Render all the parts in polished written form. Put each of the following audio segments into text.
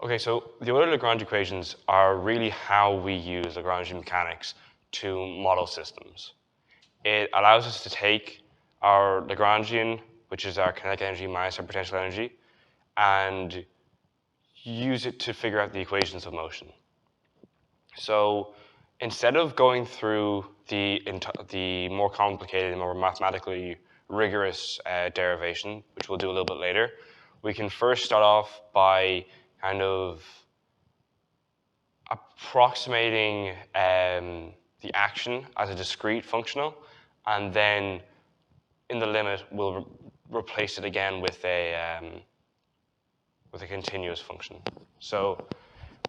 Okay, so the Euler-Lagrange equations are really how we use Lagrangian mechanics to model systems. It allows us to take our Lagrangian, which is our kinetic energy minus our potential energy, and use it to figure out the equations of motion. So instead of going through the more complicated, more mathematically rigorous derivation, which we'll do a little bit later, we can first start off by kind of approximating the action as a discrete functional, and then in the limit we'll replace it again with a continuous function. So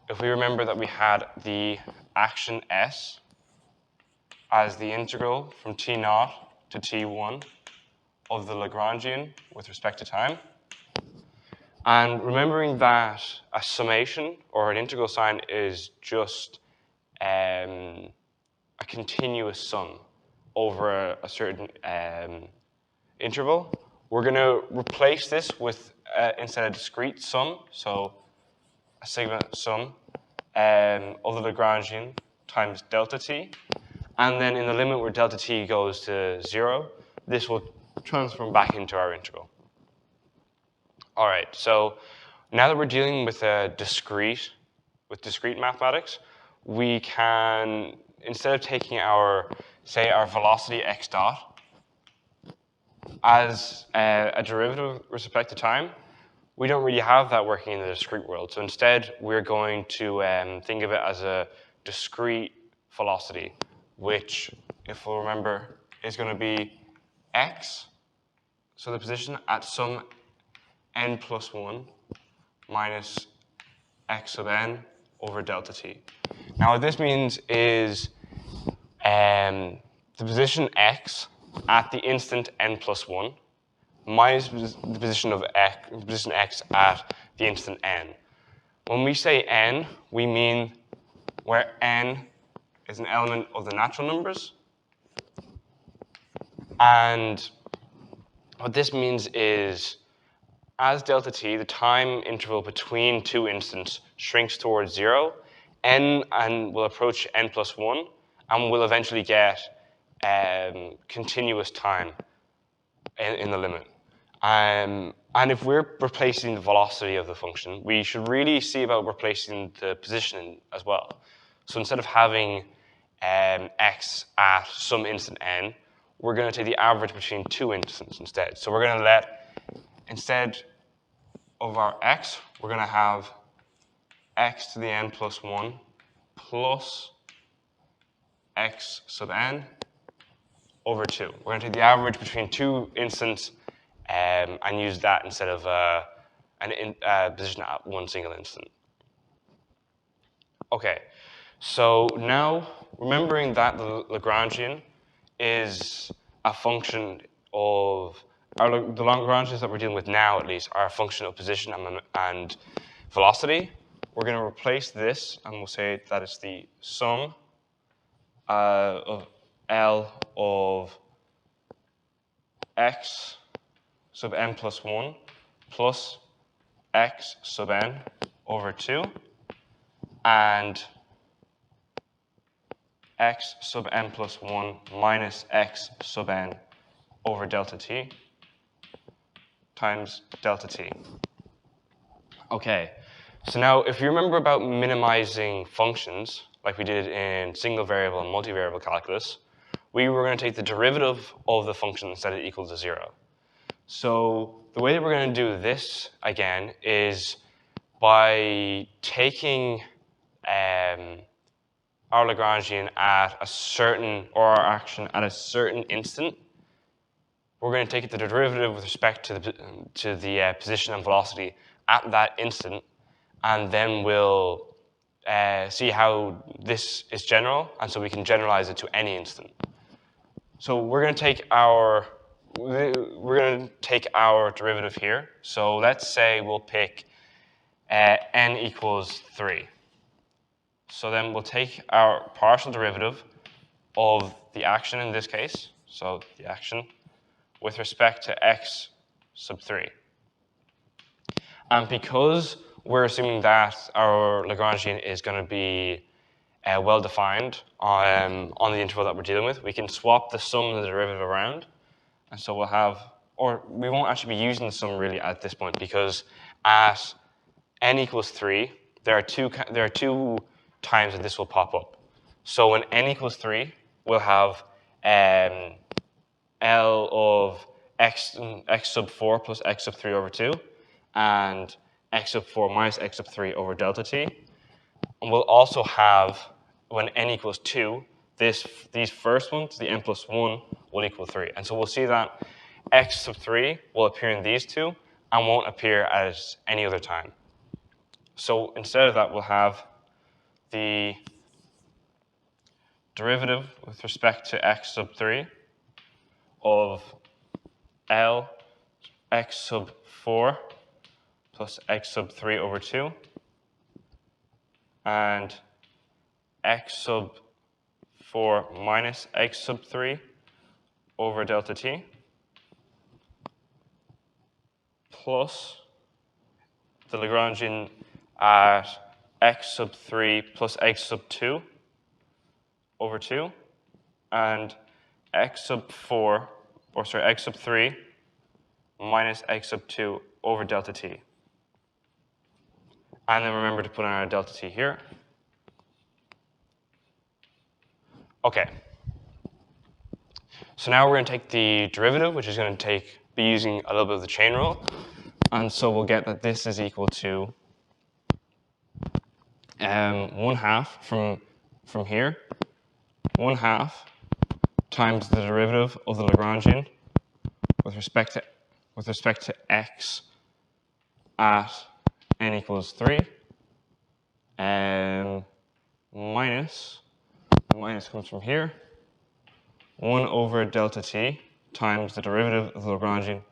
if we remember that we had the action S as the integral from t0 to t1 of the Lagrangian with respect to time, and remembering that a summation or an integral sign is just a continuous sum over a certain interval, we're going to replace this with, instead of discrete sum, so a sigma sum of the Lagrangian times delta t. And then in the limit where delta t goes to 0, this will transform back into our integral. All right, so now that we're dealing with discrete mathematics, we can, instead of taking our velocity x dot as a derivative with respect to time, we don't really have that working in the discrete world. So instead, we're going to think of it as a discrete velocity, which, if we'll remember, is going to be x, so the position at some n plus 1 minus x sub n over delta t. Now what this means is the position x at the instant n plus 1 minus the position of x at the instant n. When we say n, we mean where n is an element of the natural numbers. And what this means is, as delta t, the time interval between two instants shrinks towards 0, n and will approach n plus 1, and we'll eventually get continuous time in the limit. And if we're replacing the velocity of the function, we should really see about replacing the position as well. So instead of having x at some instant n, we're going to take the average between two instants instead. So we're going to let, instead of our x, we're going to have x to the n plus 1 plus x sub n over 2. We're going to take the average between two instants and use that instead of a position at one single instant. Okay, so now remembering that the Lagrangian is a function of, the Lagrangians that we're dealing with now at least are a function of position and velocity. We're going to replace this, and we'll say that it's the sum of L of x sub n plus 1 plus x sub n over 2 and x sub n plus 1 minus x sub n over delta t times delta t. Okay, so now if you remember about minimizing functions, like we did in single variable and multivariable calculus, we were going to take the derivative of the function and set it equal to 0. So the way that we're going to do this, again, is by taking our Lagrangian at a certain, or our action at a certain instant. We're going to take the derivative with respect to the position and velocity at that instant, and then we'll see how this is general, and so we can generalize it to any instant. So we're going to take our derivative here. So let's say we'll pick n equals 3. So then we'll take our partial derivative of the action in this case, so the action, with respect to x sub 3. And because we're assuming that our Lagrangian is going to be well-defined on the interval that we're dealing with. We can swap the sum and the derivative around, and so we'll have, or we won't actually be using the sum really at this point, because at n equals 3, there are two times that this will pop up. So when n equals 3, we'll have L of x sub 4 plus x sub 3 over 2, and x sub 4 minus x sub 3 over delta t. And we'll also have, when n equals 2, these first ones, the n plus 1, will equal 3. And so we'll see that x sub 3 will appear in these two and won't appear at any other time. So instead of that, we'll have the derivative with respect to x sub 3 of L x sub 4 plus x sub 3 over 2 and x sub 4 minus x sub 3 over delta t plus the Lagrangian at x sub 3 plus x sub 2 over 2 and x sub 3 minus x sub 2 over delta t. And then remember to put in our delta t here. Okay. So now we're going to take the derivative, which is going to be using a little bit of the chain rule. And so we'll get that this is equal to 1/2 from here, 1/2 times the derivative of the Lagrangian with respect to x at n equals 3, minus comes from here, 1 over delta t times the derivative of the Lagrangian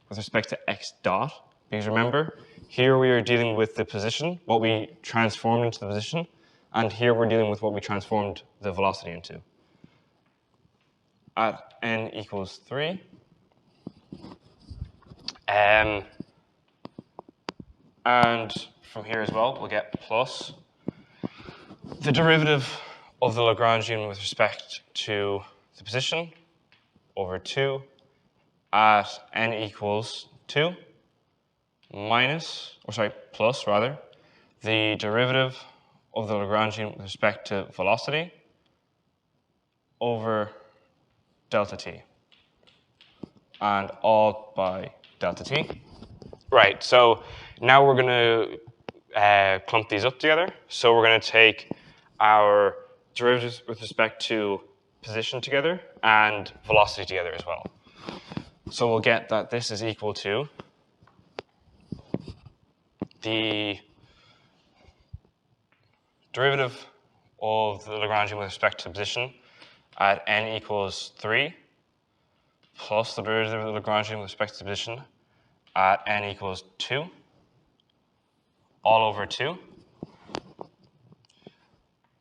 with respect to x dot. Because remember, here we are dealing with the position, what we transformed into the position, and here we're dealing with what we transformed the velocity into. At n equals 3. And from here as well, we'll get plus the derivative of the Lagrangian with respect to the position over 2 at n equals 2 plus the derivative of the Lagrangian with respect to velocity over delta t, and all by delta t. Right, so now we're going to clump these up together. So we're going to take our derivatives with respect to position together and velocity together as well. So we'll get that this is equal to the derivative of the Lagrangian with respect to position at n equals 3 plus the derivative of the Lagrangian with respect to position at n equals 2 all over 2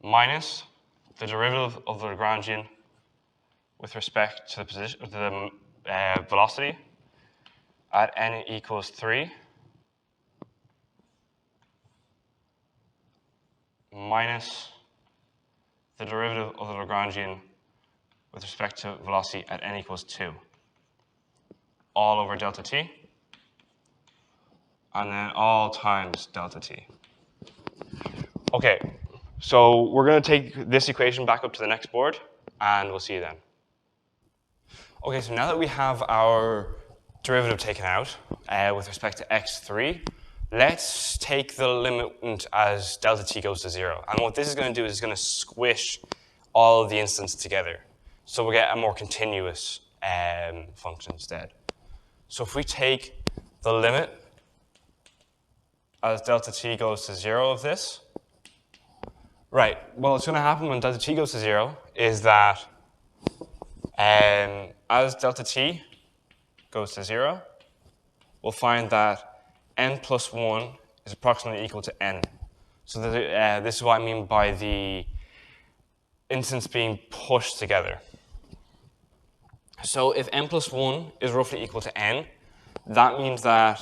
minus the derivative of the Lagrangian with respect to the position of the velocity at n equals 3 minus the derivative of the Lagrangian with respect to velocity at n equals 2 all over delta t, and then all times delta t. Okay, so we're going to take this equation back up to the next board, and we'll see you then. Okay, so now that we have our derivative taken out with respect to x3, let's take the limit as delta t goes to 0. And what this is going to do is it's going to squish all of the instants together. So we'll get a more continuous function instead. So if we take the limit as delta t goes to 0 of this, right, well, what's going to happen when delta t goes to 0 is that as delta t goes to 0, we'll find that n plus 1 is approximately equal to n. So this is what I mean by the instants being pushed together. So if n plus 1 is roughly equal to n, that means that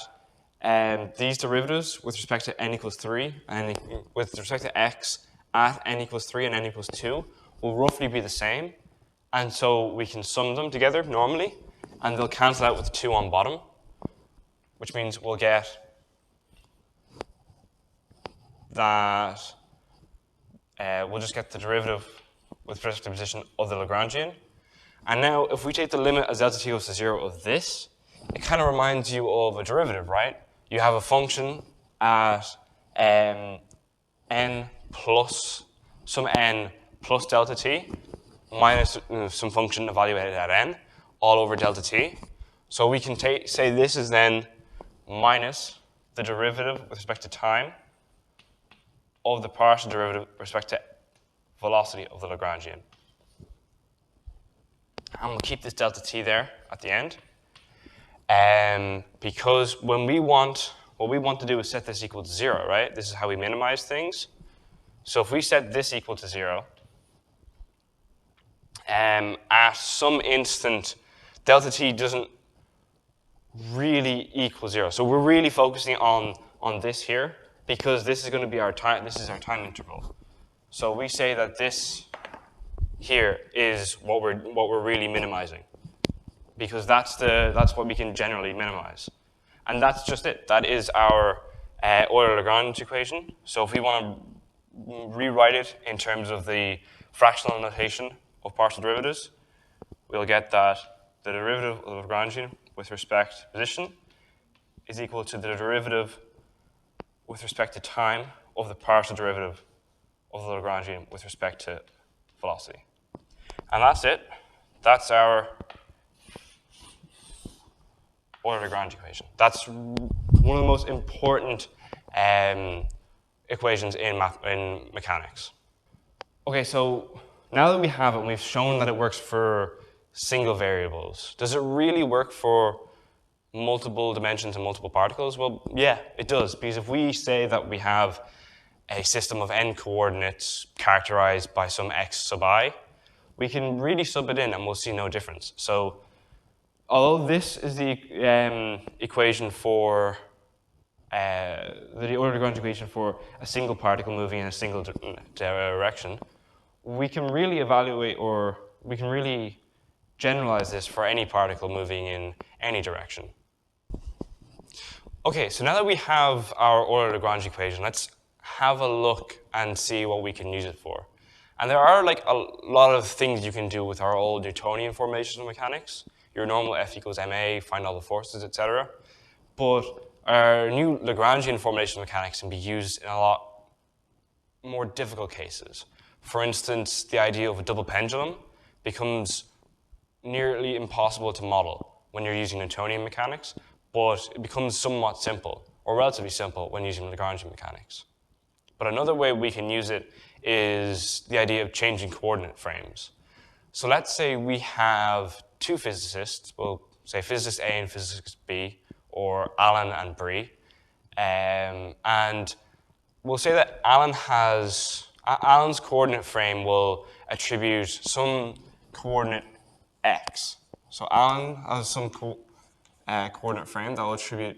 these derivatives with respect to n equals 3 and with respect to x at n equals 3 and n equals 2 will roughly be the same. And so we can sum them together normally, and they'll cancel out with 2 on bottom, which means we'll get that we'll just get the derivative with respect to the position of the Lagrangian. And now if we take the limit as delta t goes to 0 of this, it kind of reminds you of a derivative, right? You have a function at n plus some n plus delta t minus some function evaluated at n all over delta t. So we can say this is then minus the derivative with respect to time of the partial derivative with respect to velocity of the Lagrangian. And we'll keep this delta t there at the end. Because when what we want to do is set this equal to 0, right? This is how we minimize things. So if we set this equal to 0, at some instant, delta t doesn't really equal 0. So we're really focusing on this here, because this is going to be our time. This is our time interval. So we say that this here is what we're really minimizing, because that's what we can generally minimize, and that's just it. That is our Euler-Lagrange equation. So if we want to rewrite it in terms of the fractional notation of partial derivatives, we'll get that the derivative of the Lagrangian with respect to position is equal to the derivative with respect to time of the partial derivative of the Lagrangian with respect to velocity. And that's it. That's our Euler-Lagrange equation. That's one of the most important equations in mechanics. Okay, so now that we have it and we've shown that it works for single variables, does it really work for multiple dimensions and multiple particles? Well, yeah, it does, because if we say that we have a system of n coordinates characterized by some x sub I, we can really sub it in and we'll see no difference. So although this is the equation for the Euler-Lagrange equation for a single particle moving in a single direction, we can really evaluate, or we can really generalize this for any particle moving in any direction. Okay, so now that we have our Euler-Lagrange equation, let's have a look and see what we can use it for. And there are like a lot of things you can do with our old Newtonian formations of mechanics. Your normal F equals ma, find all the forces, etc. But our new Lagrangian formation of mechanics can be used in a lot more difficult cases. For instance, the idea of a double pendulum becomes nearly impossible to model when you're using Newtonian mechanics, but it becomes somewhat simple, or relatively simple, when using Lagrangian mechanics. But another way we can use it is the idea of changing coordinate frames. So let's say we have two physicists, we'll say physicist A and physicist B, or Alan and Bree, and we'll say that Alan's coordinate frame will attribute some coordinate x. So Alan has some coordinate frame that will attribute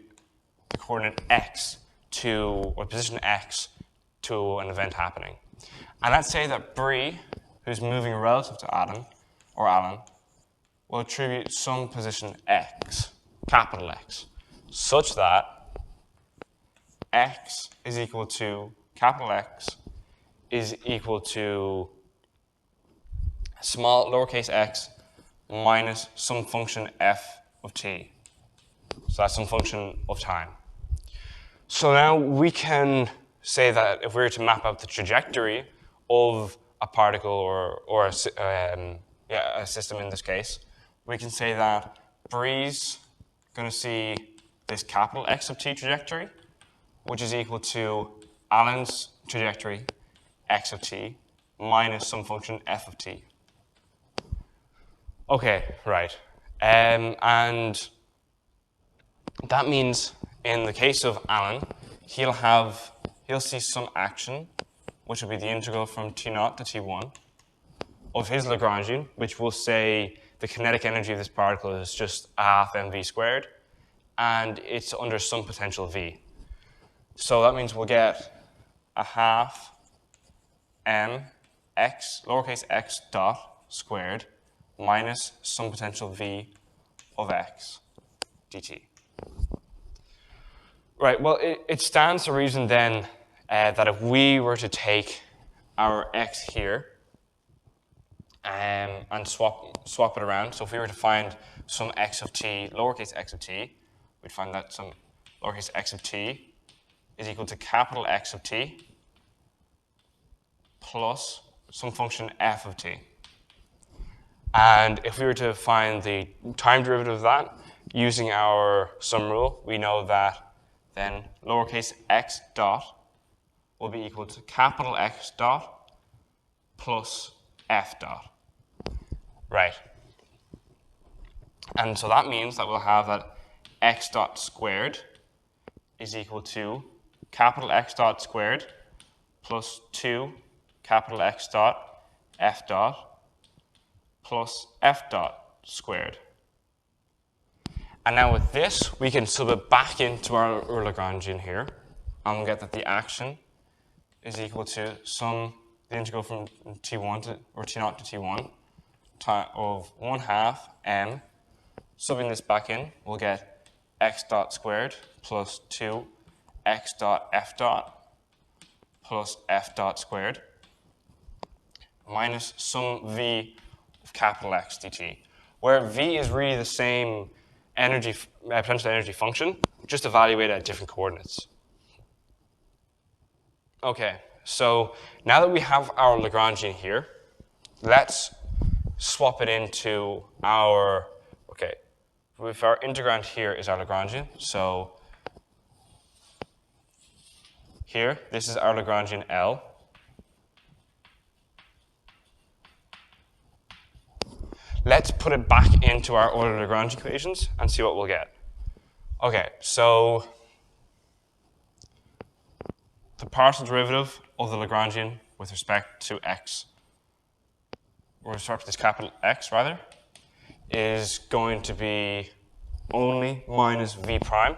the coordinate x to, or position x to an event happening. And let's say that Bree, who's moving relative to Adam, or Alan, will attribute some position x, capital X, such that x is equal to, capital X is equal to small lowercase x minus some function f of t. So that's some function of time. So now we can say that if we were to map out the trajectory of a particle or a system in this case, we can say that Bree's going to see this capital X of t trajectory, which is equal to Alan's trajectory, x of t, minus some function f of t. Okay, right. And that means in the case of Alan, he'll see some action, which will be the integral from t0 to t1 of his Lagrangian, which will say the kinetic energy of this particle is just 1/2 mv squared. and it's under some potential v. So that means we'll get a half m x, lowercase x dot squared minus some potential v of x dt. Right, well, it stands to reason then that if we were to take our x here and swap it around, so if we were to find some x of t, lowercase x of t, we'd find that some lowercase x of t is equal to capital X of t plus some function f of t. And if we were to find the time derivative of that using our sum rule, we know that then lowercase x dot will be equal to capital X dot plus f dot. Right. And so that means that we'll have that x dot squared is equal to capital X dot squared plus 2 capital X dot f dot plus f dot squared. And now with this, we can sub it back into our Euler-Lagrangian here, and we'll get that the action is equal to the integral from t1 to, or t0 to t1 of 1/2 m. Subbing this back in, we'll get x dot squared plus 2 x dot f dot plus f dot squared minus some v of capital X dt, where v is really the same potential energy function, just evaluated at different coordinates. Okay, so now that we have our Lagrangian here, let's swap it into our, if our integrand here is our Lagrangian, so here, this is our Lagrangian L. Let's put it back into our Euler-Lagrange equations and see what we'll get. Okay, so the partial derivative of the Lagrangian with respect to x, or with respect to this capital X rather, is going to be only minus v prime.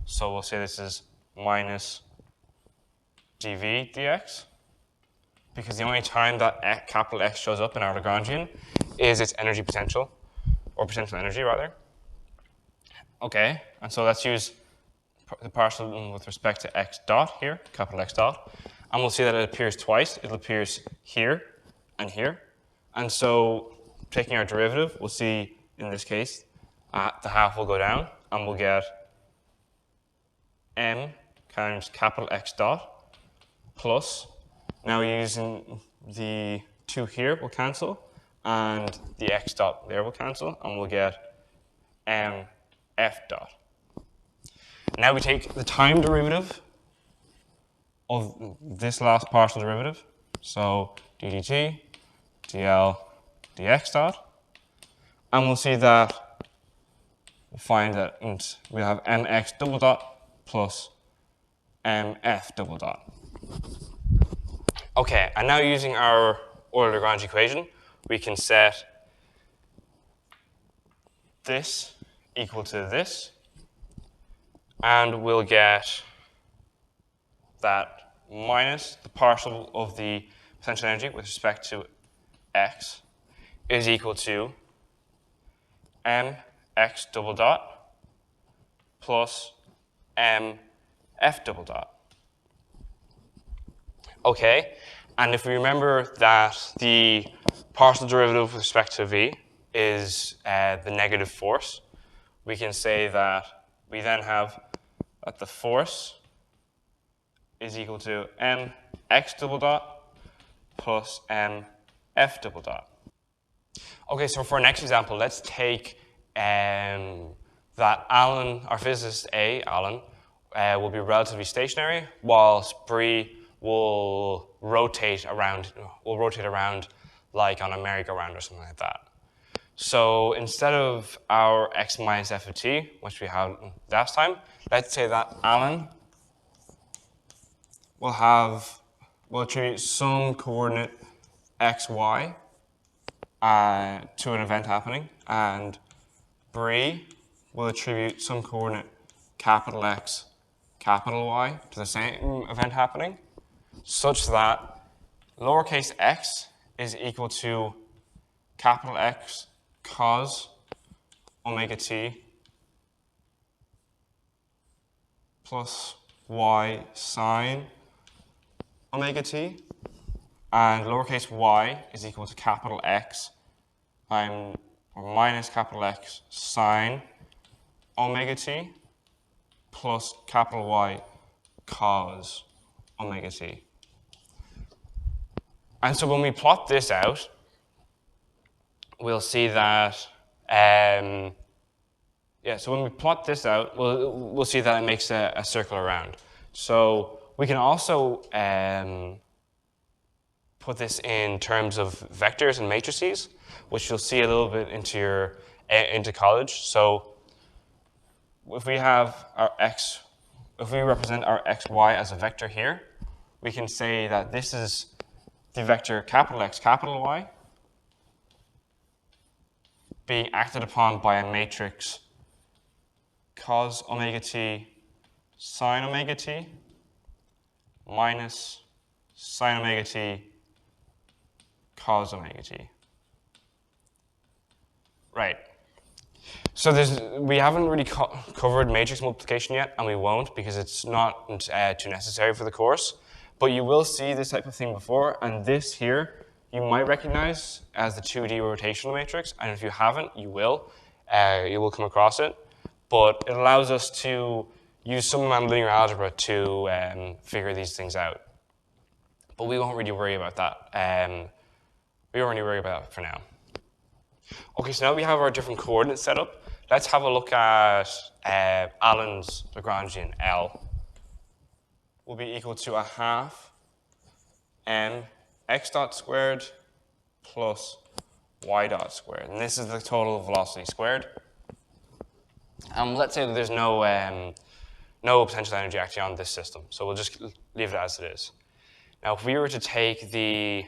So we'll say this is minus dv dx, because the only time that capital X shows up in our Lagrangian is its energy potential, or potential energy rather. Okay, and so let's use the partial with respect to x dot here, capital X dot, and we'll see that it appears twice. It appears here and here. And so taking our derivative, we'll see in this case, the half will go down, and we'll get m times capital X dot plus, now using the 2 here will cancel, and the x dot there will cancel, and we'll get m f dot. Now we take the time derivative of this last partial derivative, so d dt, dl, dx dot, and we'll see that we'll find that we have mx double dot plus mf double dot. Okay, and now using our Euler-Lagrange equation, we can set this equal to this, and we'll get that minus the partial of the potential energy with respect to x is equal to mx double dot plus mf double dot. Okay, and if we remember that the partial derivative with respect to v is the negative force, we can say that we then have that the force is equal to mx double dot plus mf double dot. Okay, so for our next example, let's take that Alan, our physicist A, Alan, will be relatively stationary, whilst Bree will rotate around like on a merry-go-round or something like that. So instead of our x minus f of t, which we had last time, let's say that Alan will attribute some coordinate x, y to an event happening, and Bree we'll attribute some coordinate capital X, capital Y to the same event happening, such that lowercase x is equal to capital X cos omega t plus y sine omega t, and lowercase y is equal to capital X or minus capital X sine omega t plus capital Y cos omega t. And so when we plot this out, we'll see that, so when we plot this out, we'll see that it makes a circle around. So we can also put this in terms of vectors and matrices, which you'll see a little bit into college. So if we have our x, if we represent our xy as a vector here, we can say that this is the vector capital X, capital Y, being acted upon by a matrix cos omega t sine omega t minus sine omega t cos omega t. Right. So we haven't really covered matrix multiplication yet, and we won't because it's not too necessary for the course. But you will see this type of thing before, and this here you might recognize as the 2D rotational matrix, and if you haven't, you will. You will come across it. But it allows us to use some amount of linear algebra to figure these things out. But we won't really worry about that. We won't really worry about it for now. Okay, so now we have our different coordinates set up. Let's have a look at Allen's Lagrangian L. Will be equal to a half m x dot squared plus y dot squared. And this is the total velocity squared. Let's say that there's no potential energy actually on this system. So we'll just leave it as it is. Now, if we were to take the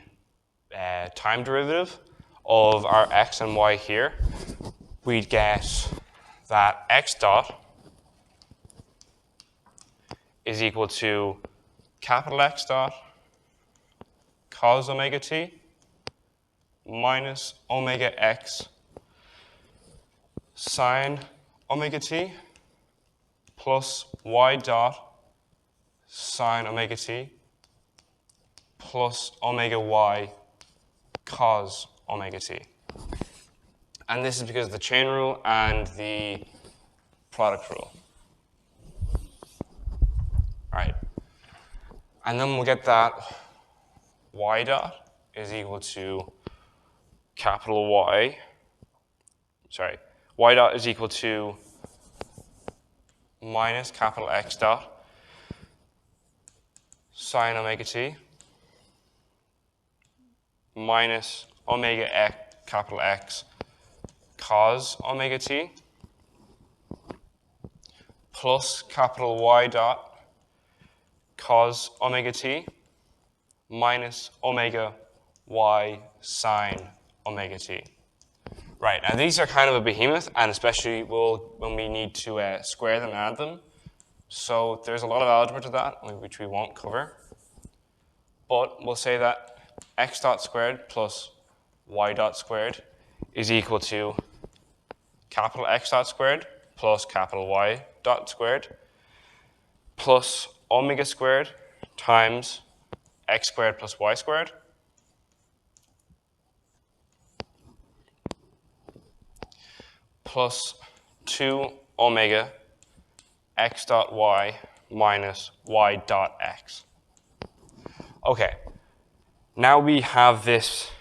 time derivative of our x and y here, we'd get that x dot is equal to capital X dot cos omega t minus omega x sine omega t plus y dot sine omega t plus omega y cos omega t. And this is because of the chain rule and the product rule. All right. And then we'll get that y dot is equal to capital Y. Sorry. Y dot is equal to minus capital X dot sine omega t minus omega x, capital X cos omega t plus capital Y dot cos omega t minus omega y sine omega t. Right, now these are kind of a behemoth, and especially when we need to square them and add them. So there's a lot of algebra to that, which we won't cover. But we'll say that x dot squared plus y dot squared is equal to capital X dot squared plus capital Y dot squared plus omega squared times x squared plus y squared plus 2 omega x dot y minus y dot x. Okay, now we have this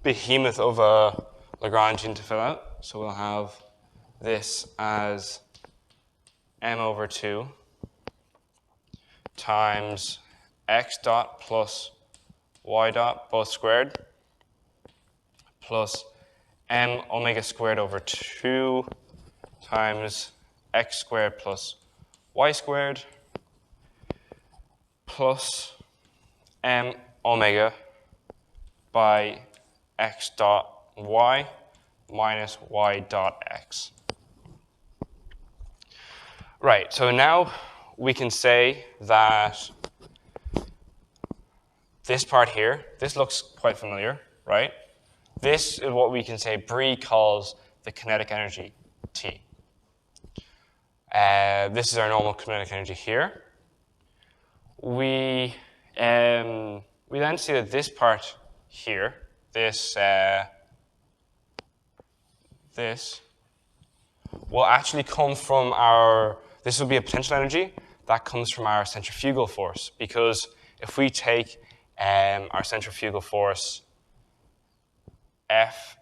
behemoth of a Lagrangian to fill out. So we'll have this as m over 2 times x dot plus y dot, both squared, plus m omega squared over 2 times x squared plus y squared, plus m omega by x dot y minus y dot x. Right, so now we can say that this part here, this looks quite familiar, right? This is what we can say Bree calls the kinetic energy, T. This is our normal kinetic energy here. We then see that this part here, this will actually come from this will be a potential energy that comes from our centrifugal force, because if we take our centrifugal force F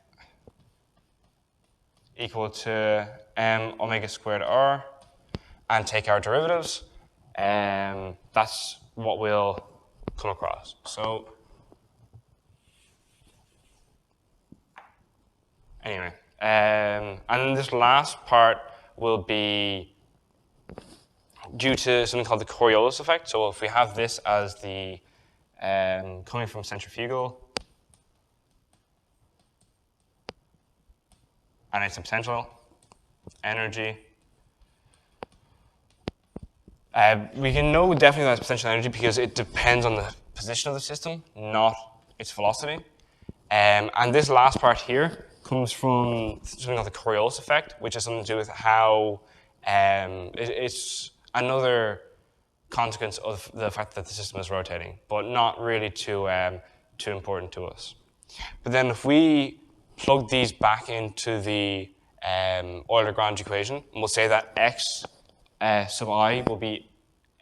equal to m omega squared r and take our derivatives, that's what we'll come across. So anyway, and then this last part will be due to something called the Coriolis effect. So if we have this as the coming from centrifugal, and it's a potential energy, we can know definitely that's potential energy because it depends on the position of the system, not its velocity. And this last part here comes from something called the Coriolis effect, which has something to do with how it's another consequence of the fact that the system is rotating, but not really too important to us. But then if we plug these back into the Euler-Lagrange equation, and we'll say that x sub I will be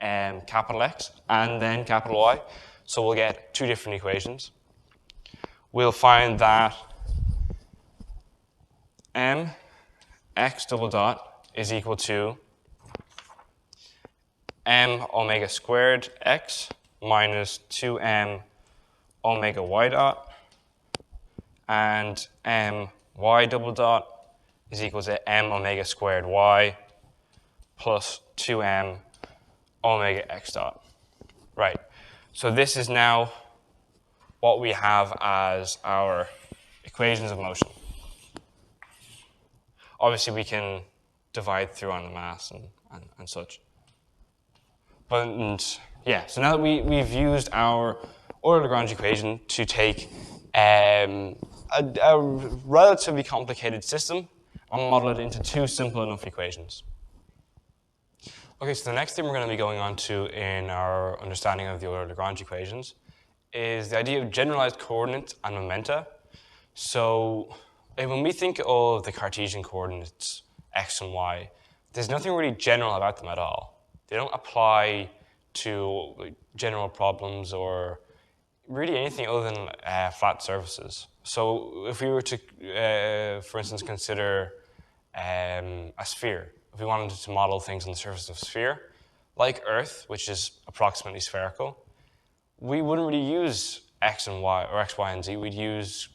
capital X and then capital Y, so we'll get two different equations. We'll find that m x double dot is equal to m omega squared x minus 2m omega y dot, and m y double dot is equal to m omega squared y plus 2m omega x dot. Right, so this is now what we have as our equations of motion. Obviously, we can divide through on the mass and such. But yeah, so now that we've used our Euler-Lagrange equation to take a relatively complicated system and model it into two simple enough equations. Okay, so the next thing we're going to be going on to in our understanding of the Euler-Lagrange equations is the idea of generalized coordinates and momenta. So when we think of the Cartesian coordinates, x and y, there's nothing really general about them at all. They don't apply to general problems or really anything other than flat surfaces. So if we were to, for instance, consider a sphere, if we wanted to model things on the surface of a sphere, like Earth, which is approximately spherical, we wouldn't really use x and y, or x, y, and z. We'd use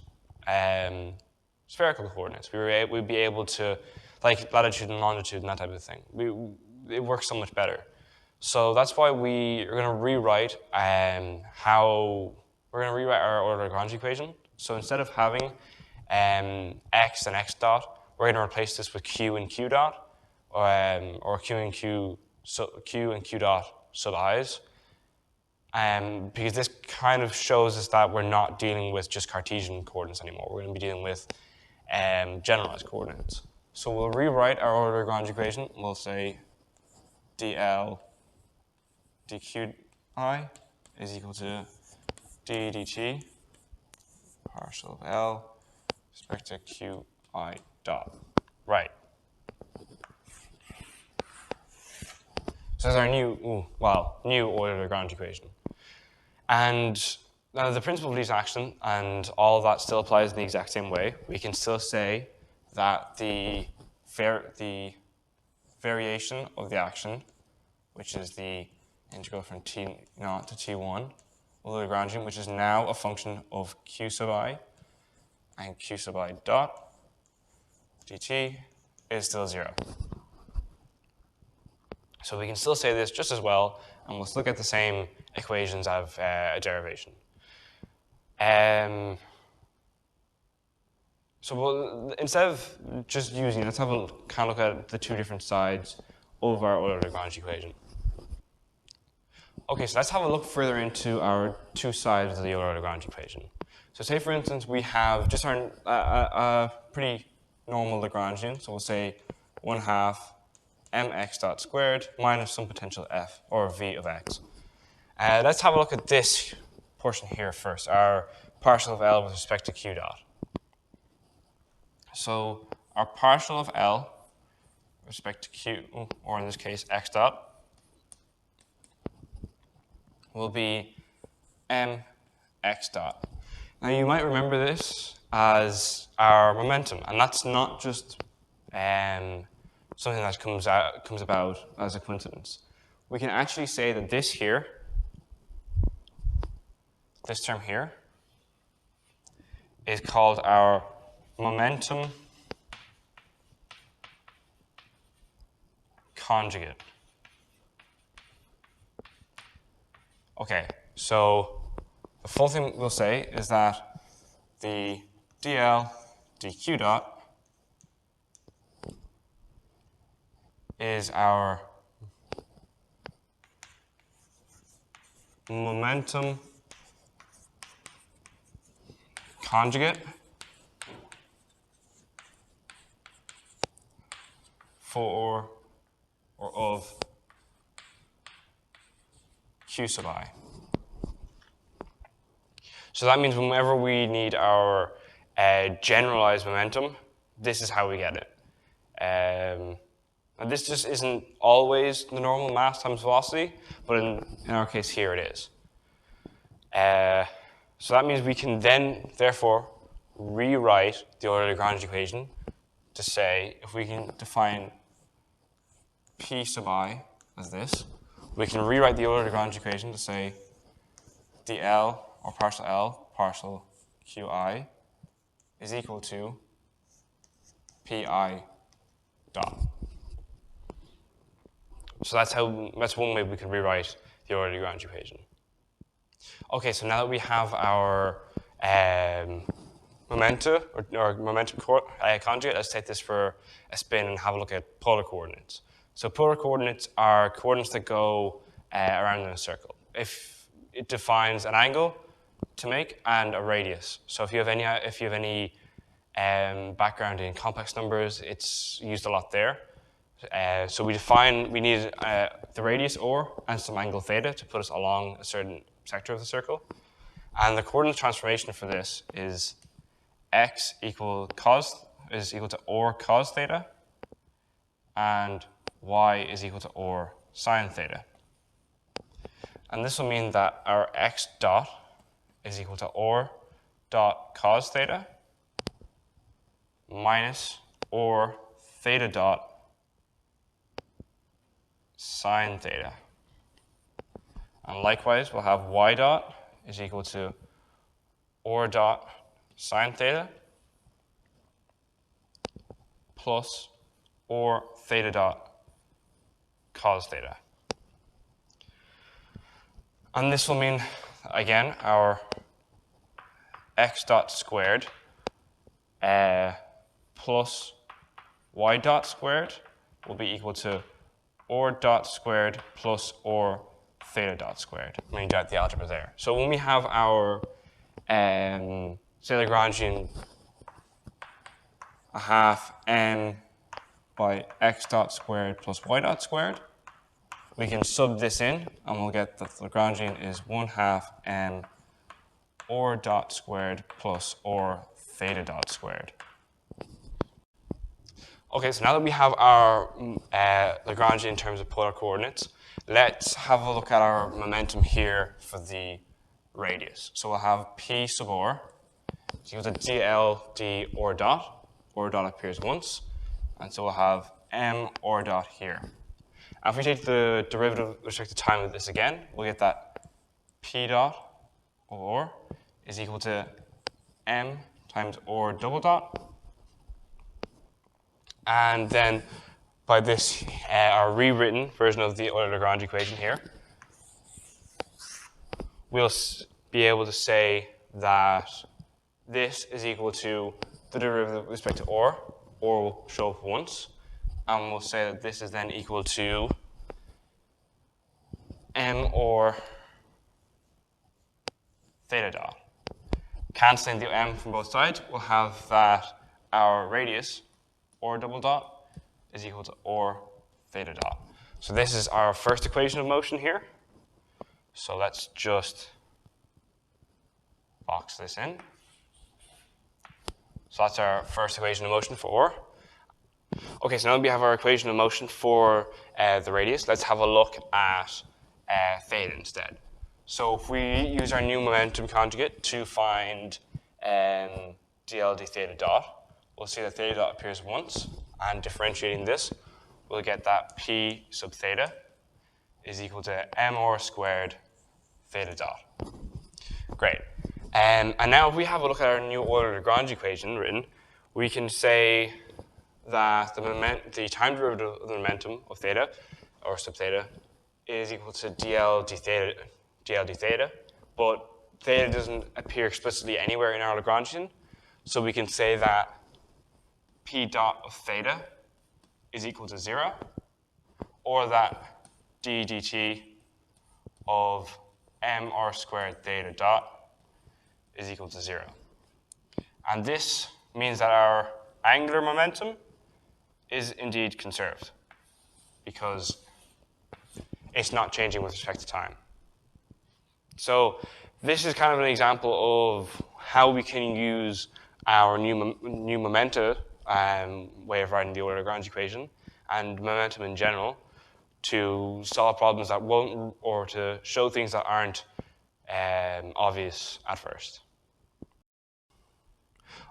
spherical coordinates. We'd be able to, like latitude and longitude and that type of thing. It works so much better. So that's why we are going to rewrite our Euler-Lagrange equation. So instead of having x and x dot, we're going to replace this with q and q dot, or q and q dot sub i's. Because this kind of shows us that we're not dealing with just Cartesian coordinates anymore. We're going to be dealing with generalized coordinates. So we'll rewrite our Euler-Lagrange equation. We'll say dl dqi is equal to d dt partial of L respect to qi dot. Right. So this is our new Euler-Lagrange equation. And now the principle of least action and all of that still applies in the exact same way. We can still say that the variation of the action, which is the integral from t0 to t1, Euler-Lagrangian, which is now a function of q sub I and q sub I dot dt, is still 0. So we can still say this just as well, and we'll still get the same equations out of a derivation. So instead of just using, let's have a kind of look at the two different sides of our Euler-Lagrange equation. Okay, so let's have a look further into our two sides of the Euler-Lagrange equation. So say, for instance, we have just a pretty normal Lagrangian. So we'll say 1/2 mx dot squared minus some potential f, or v of x. Let's have a look at this portion here first, our partial of L with respect to q dot. So our partial of L with respect to q, or in this case x dot, will be mx dot. Now you might remember this as our momentum, and that's not just something that comes about as a coincidence. We can actually say that this here, this term here, is called our momentum conjugate. Okay, so the full thing we'll say is that the dl dq dot is our momentum conjugate for or of q sub I. So that means whenever we need our generalized momentum, this is how we get it. And this just isn't always the normal mass times velocity, but in our case here it is. So that means we can then, therefore, rewrite the Euler-Lagrange equation to say, if we can define P sub I as this, we can rewrite the Euler-Lagrange equation to say dl, or partial L, partial qi, is equal to pi dot. So that's one way we can rewrite the Euler-Lagrange equation. Okay, so now that we have our momentum conjugate, let's take this for a spin and have a look at polar coordinates. So polar coordinates are coordinates that go around in a circle. If it defines an angle to make and a radius. So if you have any background in complex numbers, it's used a lot there. So we need the radius and some angle theta to put us along a certain sector of the circle. And the coordinate transformation for this is x is equal to or cos theta, and y is equal to or sine theta. And this will mean that our x dot is equal to or dot cos theta minus or theta dot sine theta. And likewise, we'll have y dot is equal to or dot sine theta plus or theta dot cos theta. And this will mean, again, our x dot squared plus y dot squared will be equal to or dot squared plus or theta dot squared. When you get the algebra there. So when we have our say Lagrangian 1/2 m by x dot squared plus y dot squared, we can sub this in and we'll get that the Lagrangian is 1/2 m or dot squared plus or theta dot squared. Okay, so now that we have our Lagrangian in terms of polar coordinates, let's have a look at our momentum here for the radius. So we'll have P sub or is equal to dl d or dot appears once, and so we'll have m or dot here. And if we take the derivative with respect to time of this again, we'll get that P dot or is equal to m times or double dot. And then by this, our rewritten version of the Euler-Lagrange equation here, we'll be able to say that this is equal to the derivative with respect to or will show up once, and we'll say that this is then equal to m or theta dot. Cancelling the m from both sides, we'll have that our radius, or double dot, is equal to or theta dot. So this is our first equation of motion here. So let's just box this in. So that's our first equation of motion for or. Okay, so now we have our equation of motion for the radius. Let's have a look at theta instead. So if we use our new momentum conjugate to find dl d theta dot, we'll see that theta dot appears once, and differentiating this, we'll get that p sub theta is equal to m r squared theta dot. Great. And now if we have a look at our new Euler-Lagrange equation written, we can say that the time derivative of the momentum of theta, or sub theta, is equal to dl d theta, but theta doesn't appear explicitly anywhere in our Lagrangian, so we can say that p dot of theta is equal to 0, or that d dt of m r squared theta dot is equal to 0. And this means that our angular momentum is indeed conserved, because it's not changing with respect to time. So this is kind of an example of how we can use our new momenta way of writing the Euler-Lagrange equation and momentum in general to solve problems that won't, or to show things that aren't obvious at first.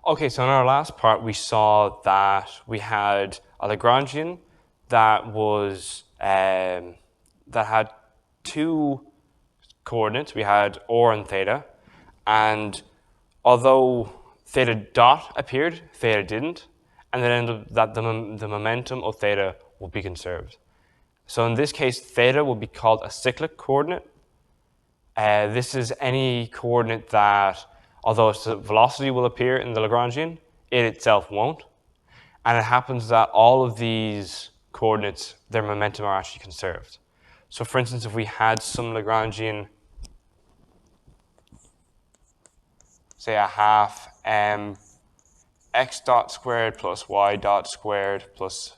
Okay, so in our last part, we saw that we had a Lagrangian that was that had two coordinates. We had or and theta, and although theta dot appeared, theta didn't, and then ended up that the momentum of theta will be conserved. So in this case, theta will be called a cyclic coordinate. This is any coordinate that, although its velocity will appear in the Lagrangian, it itself won't. And it happens that all of these coordinates, their momentum are actually conserved. So for instance, if we had some Lagrangian, say a half m x dot squared plus y dot squared plus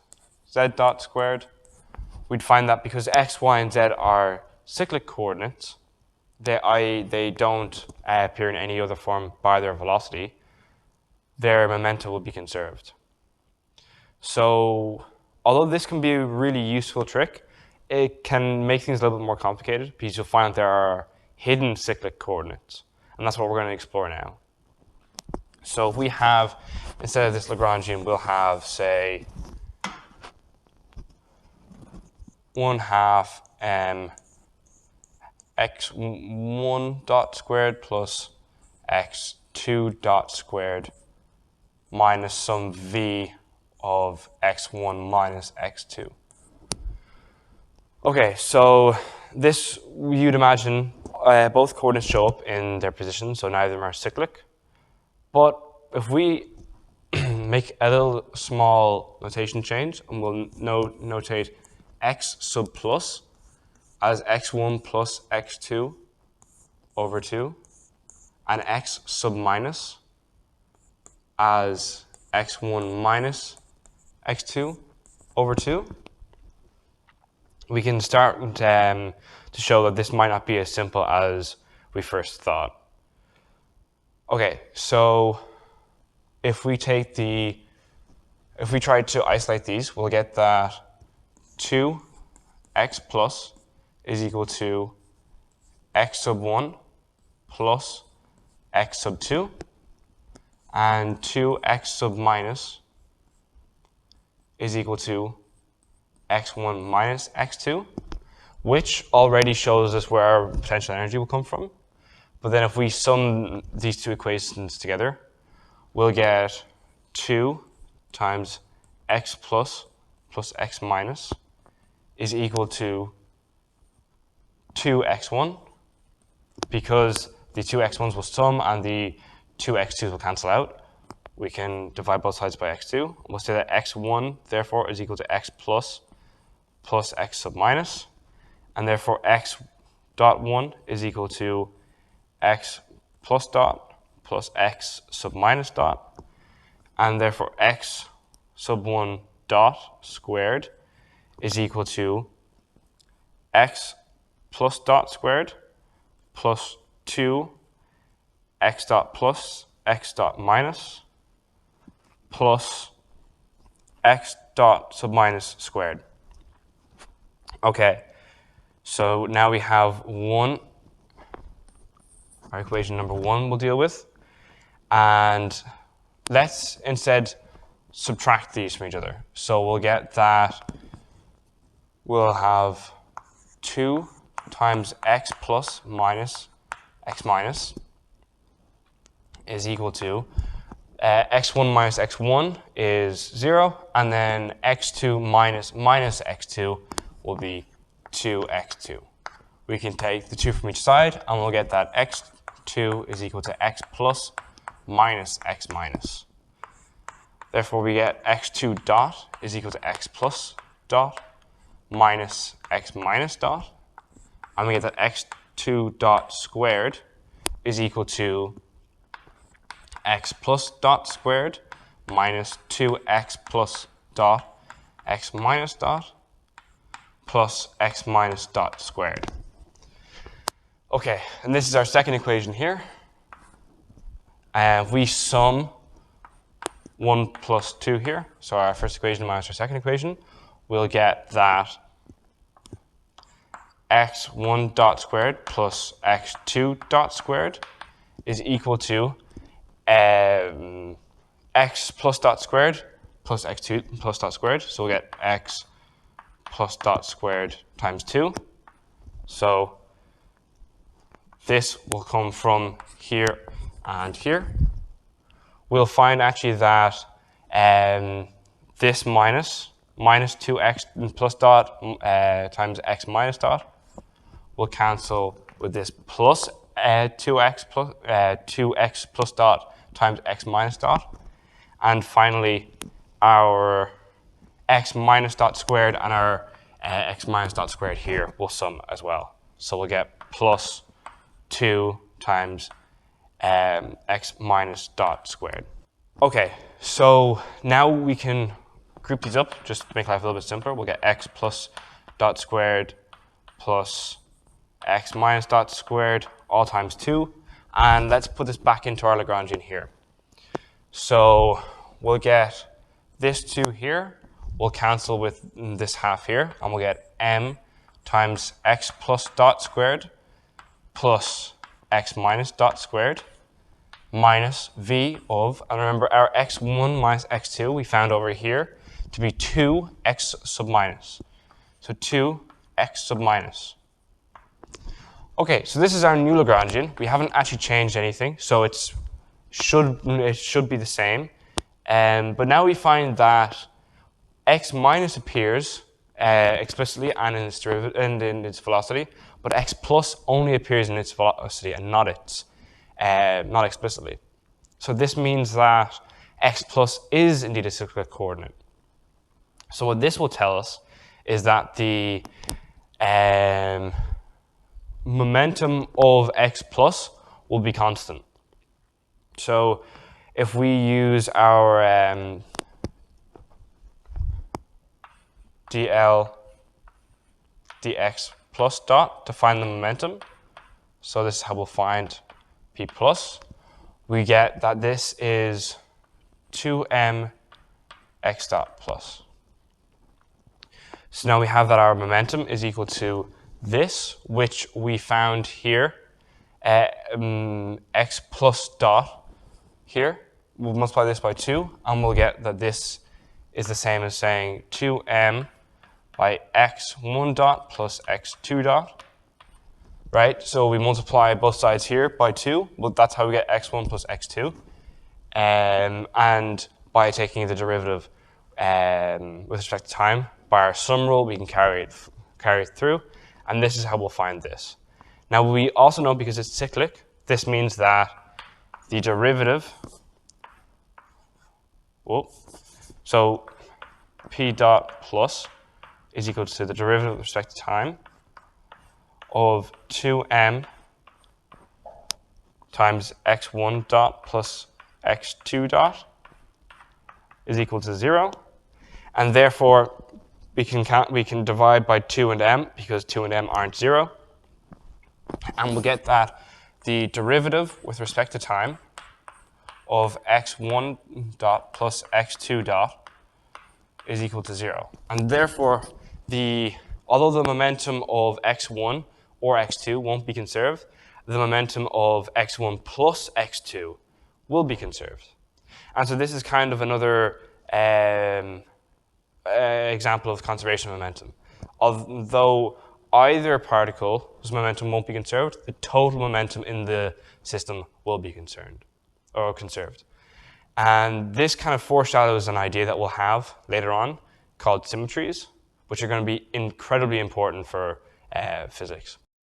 z dot squared, we'd find that because x, y, and z are cyclic coordinates, they don't appear in any other form by their velocity, their momentum will be conserved. So although this can be a really useful trick, it can make things a little bit more complicated because you'll find that there are hidden cyclic coordinates, and that's what we're going to explore now. So if we have, instead of this Lagrangian, we'll have, say, 1/2 m x1 dot squared plus x2 dot squared minus some v of x1 minus x2. Okay, so this, you'd imagine, both coordinates show up in their position, so neither of them are cyclic. But if we make a little small notation change, and we'll notate x sub plus as x1 plus x2 over 2, and x sub minus as x1 minus x2 over 2, we can start to show that this might not be as simple as we first thought. Okay, so if we try to isolate these, we'll get that 2x plus is equal to x sub 1 plus x sub 2, and 2x sub minus is equal to x1 minus x2, which already shows us where our potential energy will come from. But then if we sum these two equations together, we'll get 2 times x plus plus x minus is equal to 2x1, because the two x1s will sum and the two x2s will cancel out. we can divide both sides by x2. We'll say that x1, therefore, is equal to x plus x sub minus. And therefore, x dot 1 is equal to x plus dot plus x sub minus dot. And therefore, x sub 1 dot squared is equal to x plus dot squared plus 2 x dot plus x dot minus plus x dot sub minus squared. Okay, so now we have our equation number 1 we'll deal with. And let's instead subtract these from each other. So we'll get that we'll have 2 times x plus minus x minus is equal to x1 minus x1 is 0, and then x2 minus x2 will be 2x2. We can take the 2 from each side, and we'll get that x2 is equal to x plus minus x minus. Therefore, we get x2 dot is equal to x plus dot minus x minus dot, and we get that x2 dot squared is equal to x plus dot squared minus 2x plus dot x minus dot plus x minus dot squared. Okay, and this is our second equation here. We sum 1 plus 2 here, so our first equation minus our second equation, we'll get that x1 dot squared plus x2 dot squared is equal to x plus dot squared plus x2 plus dot squared. So we'll get x plus dot squared times 2. So this will come from here and here. We'll find actually that this minus 2x plus dot times x minus dot will cancel with this plus 2x plus dot times x minus dot. And finally, our x minus dot squared and our x minus dot squared here will sum as well. So we'll get plus 2 times x minus dot squared. Okay, so now we can group these up just to make life a little bit simpler. We'll get x plus dot squared plus x minus dot squared all times 2. And let's put this back into our Lagrangian here. So we'll get this 2 here. We'll cancel with this half here, and we'll get m times x plus dot squared plus x minus dot squared minus v of, and remember our x1 minus x2 we found over here to be 2x sub minus. So 2x sub minus. Okay, so this is our new Lagrangian. We haven't actually changed anything, so it should be the same. But now we find that x minus appears explicitly and in its derivative and in its velocity, but x plus only appears in its velocity and not explicitly. So this means that x plus is indeed a cyclic coordinate. So what this will tell us is that the momentum of x plus will be constant. So if we use our dl dx plus dot to find the momentum, so this is how we'll find p plus, we get that this is 2m x dot plus. So now we have that our momentum is equal to this, which we found here, x plus dot here. We'll multiply this by 2, and we'll get that this is the same as saying 2m by x1 dot plus x2 dot, right? So we multiply both sides here by 2, but that's how we get x1 plus x2. And by taking the derivative with respect to time, by our sum rule, we can carry it through. And this is how we'll find this. Now we also know, because it's cyclic, this means that the derivative whoa. So p dot plus is equal to the derivative with respect to time of 2m times x1 dot plus x2 dot is equal to 0. And therefore, we can divide by 2 and m because 2 and m aren't 0. And we'll get that the derivative with respect to time of x1 dot plus x2 dot is equal to 0. And therefore, although the momentum of x1 or x2 won't be conserved, the momentum of x1 plus x2 will be conserved. And so this is kind of another example of conservation of momentum. Although either particle's momentum won't be conserved, the total momentum in the system will be conserved. And this kind of foreshadows an idea that we'll have later on called symmetries, which are going to be incredibly important for physics.